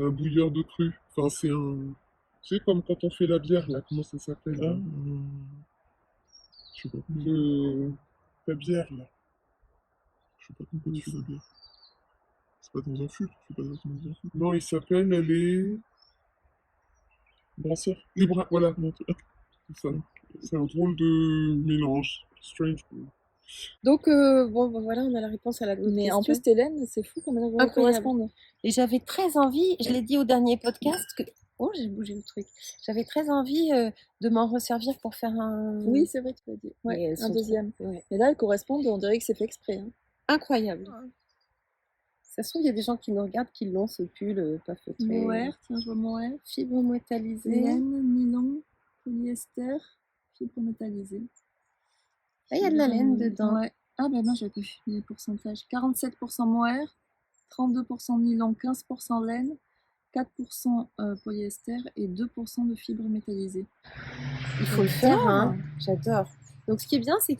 un bouilleur de cru. Enfin, c'est un... Tu sais, comme quand on fait la bière, là, comment ça s'appelle Je sais pas. La bière, là. Je sais pas comment tu fais la bière. C'est pas dans un fût, tu fais pas dans un fût. Non, il s'appelle les... Brasseurs. Voilà, c'est ça. C'est un drôle de mélange. Strange. Donc, voilà, on a la réponse à la question. Mais en plus, Hélène, c'est fou comme elle correspond. Et j'avais très envie, je l'ai dit au dernier podcast, que... Oh, j'ai bougé le truc. J'avais très envie de m'en resservir pour faire un... Oui, c'est vrai, tu l'as dit. Ouais, un deuxième. Ouais. Et là, elles correspondent, on dirait que c'est fait exprès. Hein. incroyable. Ça se trouve, il y a des gens qui nous regardent qui l'ont, ce pull pas feutré. Mohair, tiens, je vois mohair. Fibre métallisée. Laine, nylon, polyester, fibre métallisée. Là, il y a de la laine dedans. Ouais. Ah ben moi j'ai vu les pourcentages. 47% mohair, 32% nylon, 15% laine, 4% polyester et 2% de fibres métallisées. Il faut le faire, hein. J'adore. Donc ce qui est bien, c'est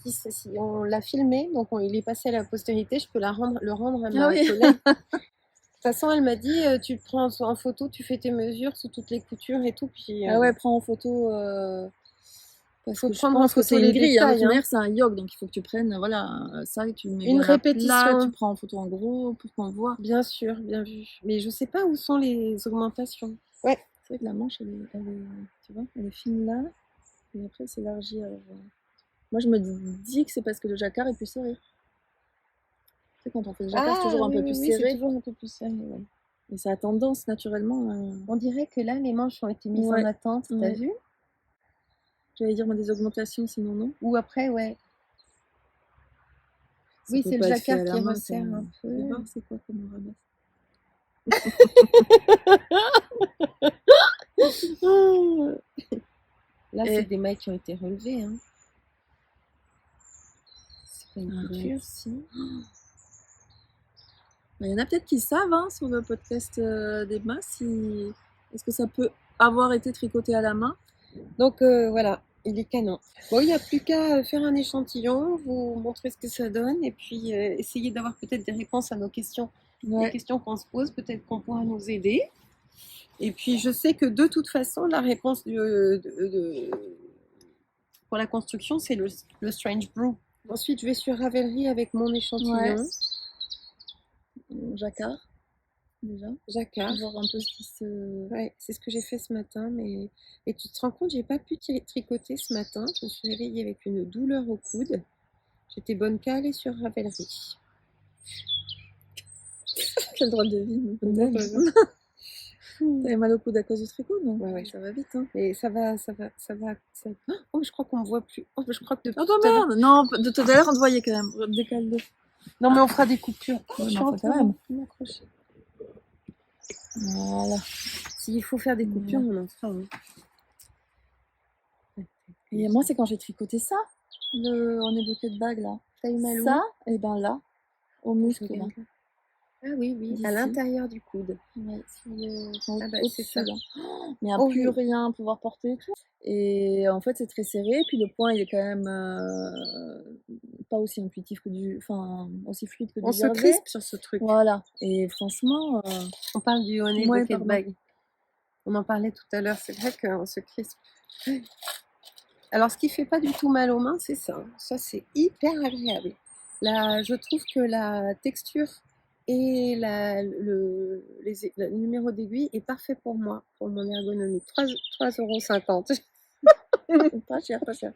qu'on l'a filmé, donc il est passé à la postérité, je peux le rendre à ma collègue. De toute façon, elle m'a dit, tu le prends en photo, tu fais tes mesures sous toutes les coutures et tout. Puis, ah ouais, prends en photo... Parce faut que prendre en photo c'est une grille, détails, hein. C'est un yoke, donc il faut que tu prennes, voilà, ça et tu le mets une bien répétition. Là, tu prends en photo en gros pour qu'on voit. Bien sûr, bien vu. Mais je sais pas où sont les augmentations. Ouais. C'est vrai que la manche, elle est, tu vois, elle est fine là, et après elle s'élargit. Moi, je me dis que c'est parce que le jacquard est plus serré. Tu sais, quand on fait le jacquard, c'est toujours un peu plus serré. C'est toujours un peu plus serré, ouais. Et ça a tendance naturellement à... On dirait que là, les manches ont été mises en attente, t'as vu? J'allais dire des augmentations, sinon non. Ou après, ouais. Ça oui, c'est le jacquard qui main, resserre un peu. C'est quoi comme ramasse? Là, c'est des mailles qui ont été relevées. Hein. C'est pas une couture, si. Il y en a peut-être qui savent hein, sur le podcast d'Emma si... est-ce que ça peut avoir été tricoté à la main. Donc voilà, il est canon. Bon, il n'y a plus qu'à faire un échantillon, vous montrer ce que ça donne et puis essayer d'avoir peut-être des réponses à nos questions. Les questions qu'on se pose, peut-être qu'on pourra nous aider. Et puis je sais que de toute façon, la réponse pour la construction, c'est le Strange Brew. Ensuite, je vais sur Ravelry avec mon échantillon. Jacquard, déjà. Jacquard. Voir un peu ce qui se... Ouais, c'est ce que j'ai fait ce matin. Mais... Et tu te rends compte, j'ai pas pu tricoter ce matin. Je me suis réveillée avec une douleur au coude. J'étais bonne qu'à aller sur Ravelry. Quel drôle de vie. T'avais mal au coude à cause du tricot, non? Ouais. Ça va vite, hein. Et ça va. Oh, je crois qu'on me voit plus. Oh, je crois que depuis tout à l'heure. Non, de tout à l'heure, on te voyait quand même. Décale-le. Non, mais on fera des coupures. Je suis en train de m'accrocher. Voilà. S'il faut faire des coupures, on en fera. Hein. Et moi, c'est quand j'ai tricoté ça, on est bloqué de bague là. T'as eu mal ça, et ben là, au muscle là. Ah oui, à l'intérieur du coude. Ouais, sur le... c'est ça. Là. Mais il n'y a plus rien à pouvoir porter et tout. Et en fait, c'est très serré. Puis le point, il est quand même pas aussi intuitif que enfin, aussi fluide que du On se crispe sur ce truc. Voilà. Et franchement... On parle du honey bouquet de bague. On en parlait tout à l'heure. C'est vrai qu'on se crispe. Alors, ce qui fait pas du tout mal aux mains, c'est ça. Ça, c'est hyper agréable. Là, je trouve que la texture et le numéro d'aiguille est parfait pour moi, pour mon ergonomie. 3,50 €. Pas cher, pas cher.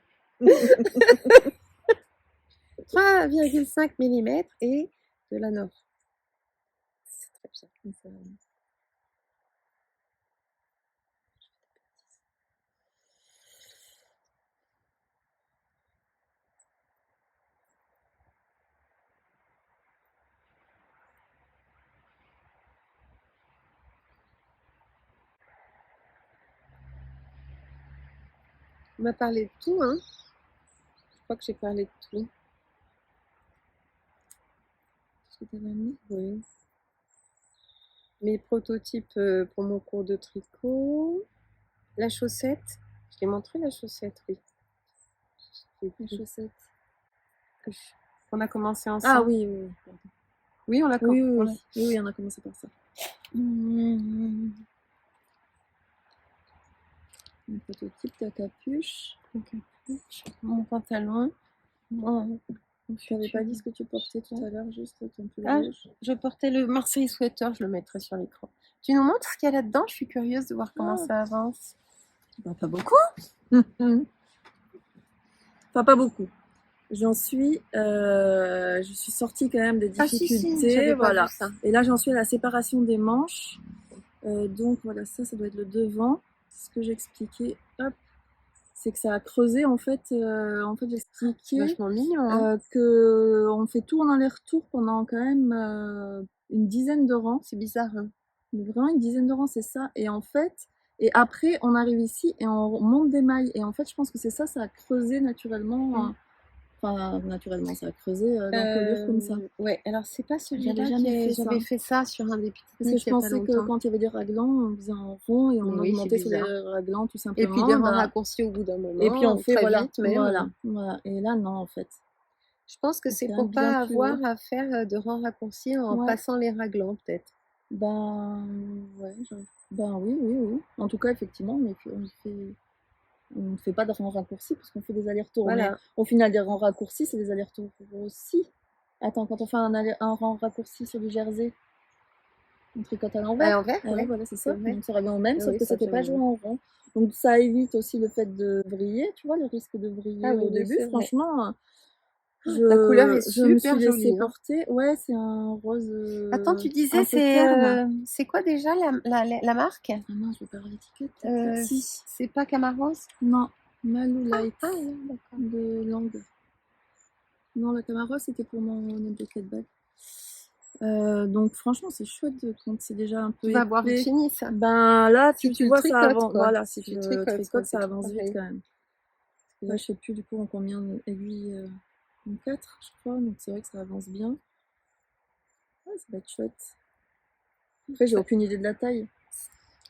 3,5 mm et de la Nord. C'est très bien. On m'a parlé de tout, hein. Je crois que j'ai parlé de tout. Ce que tu avais mis ? Oui. Mes prototypes pour mon cours de tricot. La chaussette. Je t'ai montré la chaussette, oui. La chaussette. On a commencé ensemble. Ah oui. Oui, on l'a commencé. Oui, on a commencé par ça. Mon prototype, ta capuche. Mon pantalon. Tu n'avais pas dit ce que tu portais tout à l'heure, juste ton pull rouge. Je portais le Marseille Sweater, je le mettrai sur l'écran. Tu nous montres ce qu'il y a là-dedans? Je suis curieuse de voir comment ça avance. Bah, pas beaucoup. Enfin, pas beaucoup. Je suis sortie quand même des difficultés. Voilà. Et là, j'en suis à la séparation des manches. Donc voilà, ça doit être le devant. C'est ce que j'expliquais. Hop. c'est que ça a creusé, en fait, j'expliquais Vachement mignon, hein. qu'on fait tout en aller-retour pendant quand même une dizaine de rangs. C'est bizarre, hein. Mais vraiment une dizaine de rangs, c'est ça. Et en fait, et après, on arrive ici et on monte des mailles. Et en fait, je pense que c'est ça, ça a creusé naturellement. Enfin, naturellement, ça a creusé l'encolure comme ça. Ouais, alors c'est pas celui-là J'avais jamais fait j'avais ça. fait ça sur un des Parce que pique-niques je il y a pas pensais que longtemps. quand il y avait des raglans, on faisait en rond et on Mais oui, c'est augmentait sur les bizarre. raglans tout Et simplement. puis des rangs Bah, raccourcis au bout d'un moment, et puis on fait, très voilà, vite même. voilà. Et là, non, en fait. Je pense que On c'est fait un pour bien pas plus avoir haut. à faire de rangs raccourcis en Ouais. passant les raglans, peut-être. Ben, ouais, ben oui. En tout cas, effectivement, on ne fait pas de rangs raccourcis parce qu'on fait des allers-retours. Mais Voilà. au final, des rangs raccourcis, c'est des allers-retours aussi. Attends, quand on fait un rang raccourci sur du jersey, on tricote à l'envers. À l'envers, Ah oui, ouais, voilà, c'est c'est ça. vrai. Donc ça revient au même, Ah sauf oui, que ça, c'était pas j'avais joué vu. en rond. Donc ça évite aussi le fait de vriller, tu vois, le risque de vriller Ah oui, au oui, début. c'est vrai. Franchement, La couleur est je me suis super laissée jolie, hein. porter. Ouais, c'est un rose Attends, tu disais, un peu terne. c'est quoi déjà la marque? Ah non, je vais pas avoir l'étiquette. Si, C'est pas Camarose? non, Malou Light Ah, ouais, d'accord. de Langue. Non, la Camara, c'était pour mon bucket bag. Donc franchement, c'est chouette quand c'est déjà un peu Tu vas avoir épais. fini ça. Ben là, Si tu le vois, ça tricotes, avance. quoi. Voilà, Si si tu je tricotes, tricote, ouais, ça c'est avance vite pareil. quand même. Parce que là, Ouais. je sais plus du coup en combien d'aiguilles. En 4, je crois. Donc c'est vrai que ça avance bien. Ouais, ça va être chouette. Après, j'ai aucune idée de la taille.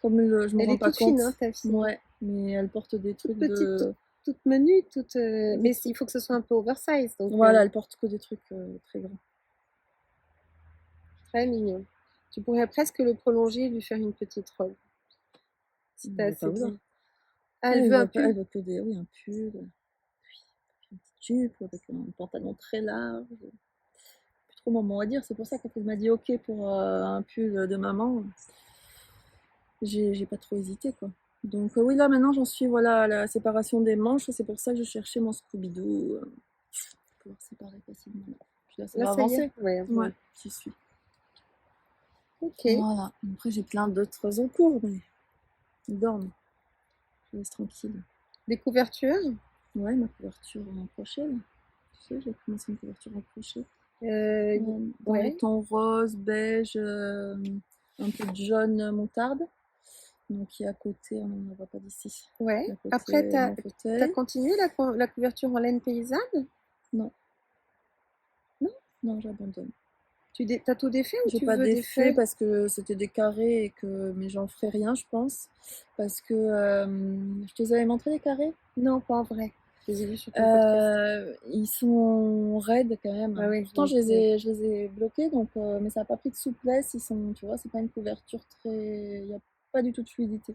Comme je me Elle rends est pas toute compte. fine, hein, ta fille. Ouais, mais elle porte des Toute trucs petite, de. toute menue, mais il faut que ce soit un peu oversize. Donc, Voilà, elle porte que des trucs très grands. très mignon. Tu pourrais presque le prolonger et lui faire une petite robe. Si t'as assez dit. Ah, elle veut un pull. Elle veut que des. Oui, un pull. Puis une petite jupe avec un pantalon très large. Plus trop moment à dire. C'est pour ça que quand elle m'a dit OK pour un pull de maman, j'ai pas trop hésité, quoi. Donc oui, là maintenant j'en suis voilà à la séparation des manches. C'est pour ça que je cherchais mon Scooby-Doo pour pouvoir séparer facilement. Puis là, ça va Là, ça y est. avancer. Ouais, Ouais, j'y suis. Ok. Voilà. Après, j'ai plein d'autres en cours, mais ils dorment. Je laisse tranquille. Des couvertures. Ouais, ma couverture en crochet, là. Tu sais, j'ai commencé une couverture en crochet. Dans les Ouais. tons rose, beige, un peu de jaune moutarde. Donc, qui est à côté, on n'en voit pas d'ici. Ouais. À côté Après, de t'as mon fauteuil. continué la couverture en laine paysanne? Non. Non? Non, j'abandonne. T'as tout défait ou J'ai tu pas veux défait défaire? parce que c'était des carrés et que mais j'en ferai rien, je pense. Parce que je te les avais montré les carrés. Non, pas en vrai. Je les ai vus sur ton podcast. Ils sont raides quand même. Ah oui, Pourtant, donc, je les ai bloqués, donc, mais ça n'a pas pris de souplesse. Ils sont, tu vois, c'est pas une couverture très. Il n'y a pas du tout de fluidité.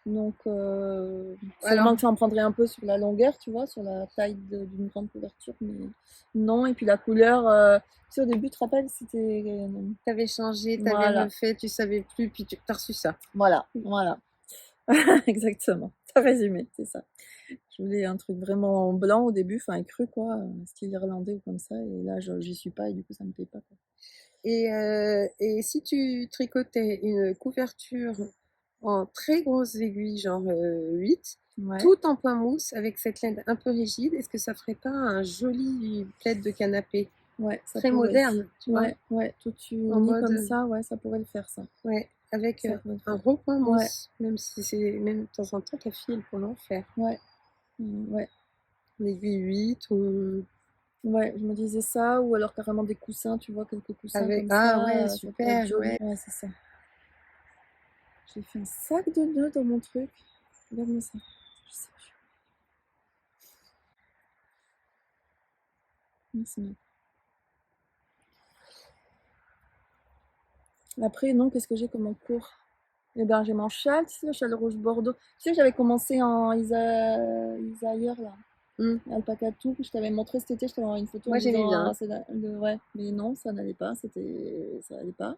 Donc, sûrement que ça en prendrait un peu sur la longueur, tu vois, sur la taille d'une grande couverture, mais non. Et puis la couleur, tu sais, au début, tu te rappelles, c'était. T'avais changé, t'avais Voilà. refait, tu savais plus, puis t'as reçu ça. Voilà. Exactement. T'as résumé, c'est ça. Je voulais un truc vraiment blanc au début, enfin écru quoi, style irlandais ou comme ça, et là j'y suis pas et du coup ça me plaît pas, quoi. Et si tu tricotais une couverture en très grosses aiguilles, genre 8, Ouais. tout en point mousse avec cette laine un peu rigide, est-ce que ça ferait pas un joli plaid de canapé? Ouais, ça Très pourrait. moderne, tu vois? Ouais, tout uni En mode, comme ça, ouais, ça pourrait le faire ça. ouais, avec Ça pourrait le un faire. gros point Ouais. mousse, même si c'est même de temps en temps ta fille elle pourrait en faire. Ouais. Ouais. Une aiguille 8 ou Ouais, je me disais ça, ou alors carrément des coussins, tu vois, quelques coussins avec comme ça, ouais, ça peut être super, joli. ouais. Ouais, c'est ça. J'ai fait un sac de nœuds dans mon truc. Regarde-moi ça. Je sais plus. Merci. Après, non, qu'est-ce que j'ai comme en cours? Eh ben, j'ai mon châle, tu sais, le châle rouge bordeaux. Tu sais, j'avais commencé en Isaïr, là. Alpaca tout, que je t'avais montré cet été, je t'avais envoyé une photo Moi en j'aimais disant, bien. ouais, mais non, ça n'allait pas, ça allait pas.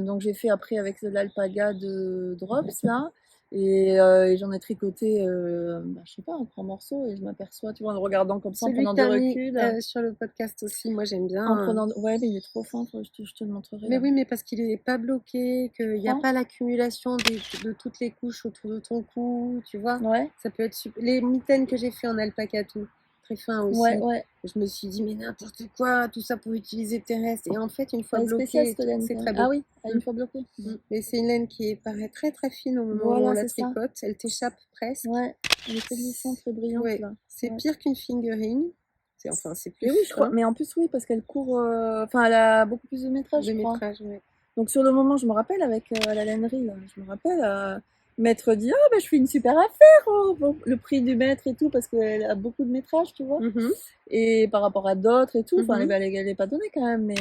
Donc j'ai fait après avec l'alpaga de Drops, là. Et j'en ai tricoté, je sais pas, un grand morceau, et je m'aperçois, tu vois, en le regardant comme ça, en Celui prenant que du t'as mis recul. sur le podcast aussi, moi j'aime bien. En prenant... Ouais, mais il est trop fin, je te le montrerai Mais là. oui, mais parce qu'il est pas bloqué, qu'il n'y a Crois pas l'accumulation de toutes les couches autour de ton cou, tu vois. Ouais, Ça peut être super. Les mitaines que j'ai fait en alpaca tout, très fin aussi. ouais. Je me suis dit, mais n'importe quoi, tout ça pour utiliser terrestre. Et en fait, une fois Elle est spéciale, bloqué, cette laine, c'est quand très même. beau. Ah oui, elle est une Mm. fois bloquée. Mais c'est une laine qui paraît très très fine au moment où on Voilà, la c'est ça. tricote. Elle t'échappe presque. Ouais, elle est très glissante, très brillante, Ouais, là. c'est Ouais. pire qu'une fingering. C'est plus Mais oui, je crois. fin Mais en plus, oui, parce qu'elle court. Enfin, elle a beaucoup plus de métrage, de je crois. métrage. Ouais. Donc, sur le moment, je me rappelle avec la lainerie, là, je me rappelle, maître dit: Ah, bah, je fais une super affaire, oh, bon, le prix du mètre et tout, parce qu'elle a beaucoup de métrage, tu vois. Mhm. Et par rapport à d'autres et tout, enfin, Mhm. elle est pas donnée quand même, mais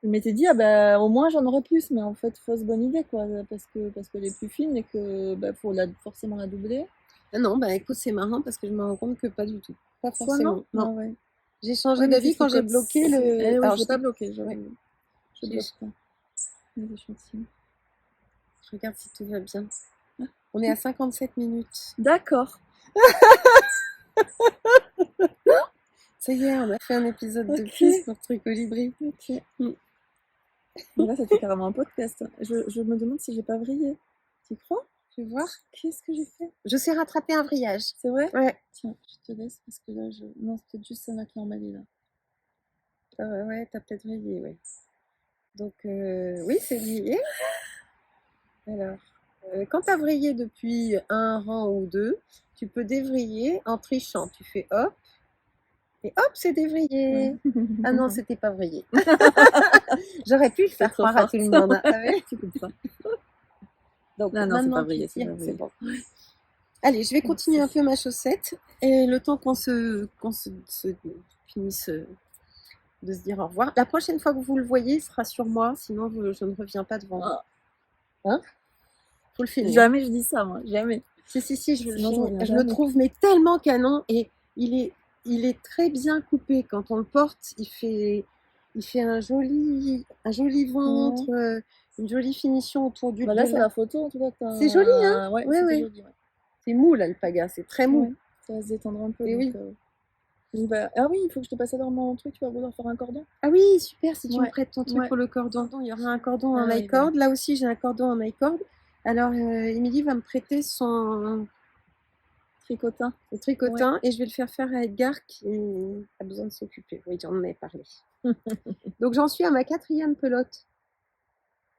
je m'étais dit, ah bah, au moins j'en aurais plus, mais en fait, fausse bonne idée, quoi, parce qu'elle est plus fine et que bah, faut forcément la doubler. Ah non, bah écoute, c'est marrant parce que je me rends compte que pas du tout. Pas Toi, forcément. non? Non. Ah ouais. J'ai changé Ouais, mais d'avis quand j'ai bloqué le. Eh oui, Alors, je l'ai pas bloqué, j'avoue. ouais, Je j'ai- bloque pas. Les échantillons. je regarde si tout va bien. Ah. On est à 57 minutes. D'accord. Ça y est, on a fait un épisode de Ok. plus pour Tricolibri. Ok. Mm. Mais là, ça fait carrément un podcast. Je me demande si j'ai pas vrillé. Tu crois? Tu vois? Qu'est-ce que j'ai fait? Je sais rattraper un vrillage. C'est vrai? Ouais. Tiens, je te laisse parce que là, non, c'est peut-être juste ça qui est emballé là. Ouais, t'as peut-être vrillé, ouais. Donc, oui, c'est lié. Alors, quand t'as vrillé depuis un rang ou deux, tu peux dévriller en trichant. Tu fais hop, et hop, c'est dévrillé. Ah non, c'était pas vrillé. J'aurais pu le C'est faire trop croire à forte. tout le monde. Hein. Ah ouais. Tu coupes ça. Donc Non, non, c'est maintenant pas tu vrillé, c'est tires, pas c'est vrillé. bon. Allez, je vais continuer un peu ma chaussette. Et le temps qu'on se finisse de se dire au revoir. La prochaine fois que vous le voyez, ce sera sur moi. Sinon, je ne reviens pas devant vous. Ah. Hein? Faut le finir. Jamais je dis ça, moi. Jamais. Si, je veux le Sinon, je finir. reviens Je le jamais. trouve mais tellement canon. Et il est très bien coupé. Quand on le porte, il fait un joli ventre, une jolie finition autour du Bah là, sur la photo, en tout cas, C'est joli, hein? Ouais, Ouais, c'était ouais. joli, ouais. C'est mou l'alpaga, c'est très mou. Ouais, ça va se détendre un peu. Et donc, oui. Ah oui, il faut que je te passe alors mon truc, tu vas vouloir faire un cordon. Ah oui, super, si tu me Ouais, prêtes ton truc ouais. pour le cordon. Il y aura un cordon Ah en oui, iCord. Là aussi, j'ai un cordon en iCord. Alors, Émilie va me prêter son Tricotin. tricotin et je vais le faire à Edgar qui a besoin de s'occuper. Oui, j'en ai parlé. Donc, j'en suis à ma 4e pelote.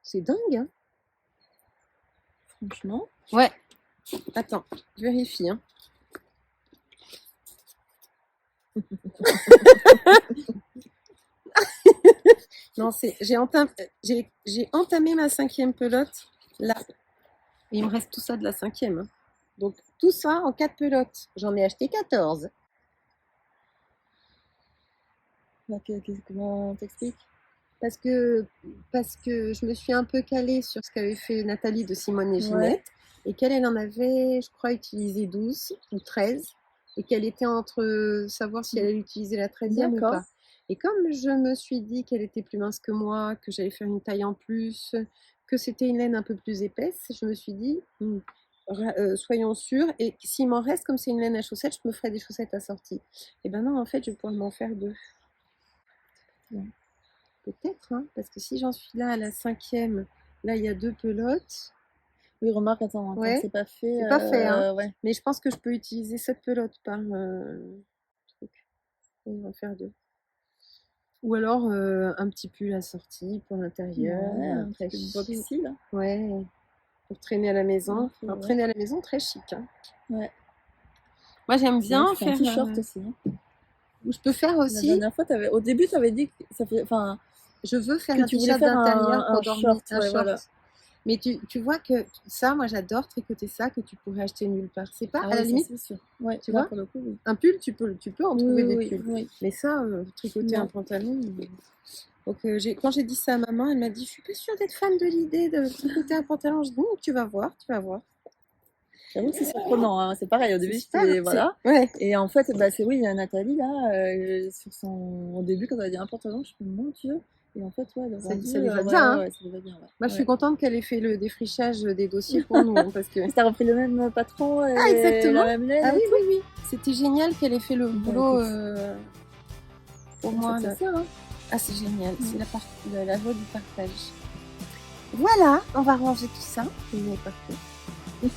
C'est dingue, hein? Franchement. Ouais. Attends, je vérifie, hein. Non, j'ai entamé ma 5e pelote là. Et il me reste tout ça de la 5e. Hein. Donc tout ça en 4 pelotes. J'en ai acheté 14. Comment t'expliques? Parce que je me suis un peu calée sur ce qu'avait fait Nathalie de Simone et Ginette. Et qu'elle en avait, je crois, utilisé 12 ou 13. Et qu'elle était entre savoir si elle allait utiliser la 13e ou pas. Et comme je me suis dit qu'elle était plus mince que moi, que j'allais faire une taille en plus, que c'était une laine un peu plus épaisse, je me suis dit, soyons sûrs. Et s'il m'en reste, comme c'est une laine à chaussettes, je me ferai des chaussettes assorties. Et ben non, en fait, je vais pouvoir m'en faire 2. Ouais. Peut-être, hein, parce que si j'en suis là à la 5e, là il y a 2 pelotes. Oui, remarque, attends, Ouais. c'est pas fait. C'est pas fait, hein. Ouais. Mais je pense que je peux utiliser 7 pelotes par truc. On va en faire 2. Ou alors un petit pull assorti pour l'intérieur. Ouais, un petit boxy, là. Ouais, pour traîner à la maison. Ouais. Traîner à la maison, très chic. Hein. Ouais. Moi, j'aime bien faire un t-shirt aussi. Hein. Je peux faire aussi. La dernière fois, au début, tu avais dit que ça fait. Enfin, je veux faire un t-shirt d'intérieur pour dormir. Short, un short. Voilà. Mais tu vois que ça, moi j'adore tricoter ça, que tu pourrais acheter nulle part. C'est pas à la limite. C'est sûr. Ouais, tu vois, pour le coup, oui. Un pull, tu peux en trouver des pulls. Oui. Mais ça, tricoter un pantalon. Donc quand j'ai dit ça à maman, elle m'a dit, je suis pas sûre d'être fan de l'idée de tricoter un pantalon. Je dis, tu vas voir. J'avoue que c'est surprenant, hein. C'est pareil, au début, c'était, voilà. Ouais. Et en fait, c'est oui, il y a Nathalie, là, au début, quand elle a dit un pantalon, je me dis, mon Dieu, Et en fait, ouais, le rendu, ça lui va ouais, bien, hein. ouais, ça lui va bien, ouais. Moi, je suis Ouais. contente qu'elle ait fait le défrichage des dossiers pour nous, hein, parce que... T'as repris le même patron et Ah, exactement. la même laine Ah et oui, tout. oui, oui. C'était génial qu'elle ait fait le boulot écoute, pour c'est moi. comme ça Là. que ça sert, hein. Ah, c'est génial. C'est la joie du partage. Voilà, on va ranger tout ça. Il n'est pas fait.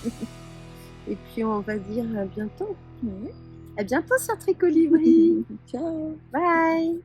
Et puis, on va dire à bientôt. Ouais. À bientôt sur Tricolibri. Ciao. Bye.